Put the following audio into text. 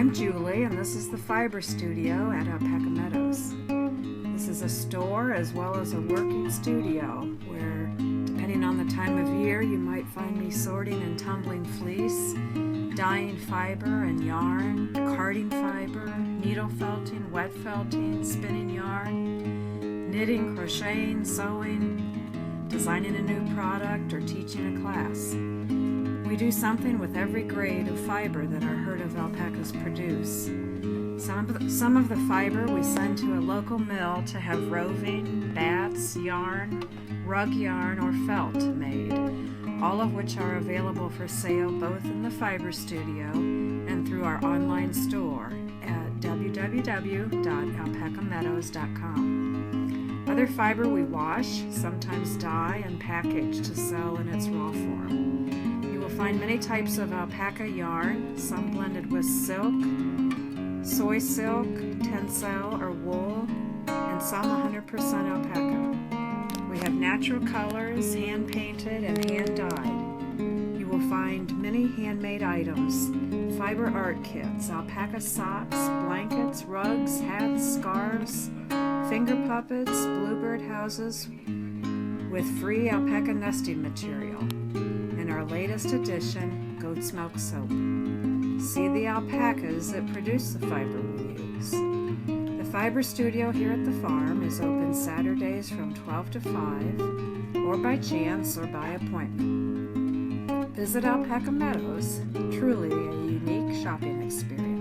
I'm Julie, and this is the Fiber Studio at Alpaca Meadows. This is a store as well as a working studio where, depending on the time of year, you might find me sorting and tumbling fleece, dyeing fiber and yarn, carding fiber, needle felting, wet felting, spinning yarn, knitting, crocheting, sewing, designing a new product, or teaching a class. We do something with every grade of fiber that our herd of alpacas produce. Some of the fiber we send to a local mill to have roving, bats, yarn, rug yarn, or felt made, all of which are available for sale both in the Fiber Studio and through our online store at www.alpacameadows.com. Other fiber we wash, sometimes dye, and package to sell in its raw form. You will find many types of alpaca yarn, some blended with silk, soy silk, tencel, or wool, and some 100% alpaca. We have natural colors, hand-painted and hand-dyed. You will find many handmade items, fiber art kits, alpaca socks, blankets, rugs, hats, scarves, finger puppets, bluebird houses with free alpaca nesting material, and our latest addition, goat's milk soap. See the alpacas that produce the fiber we use. The Fiber Studio here at the farm is open Saturdays from 12 to 5, or by chance or by appointment. Visit Alpaca Meadows, truly a unique shopping experience.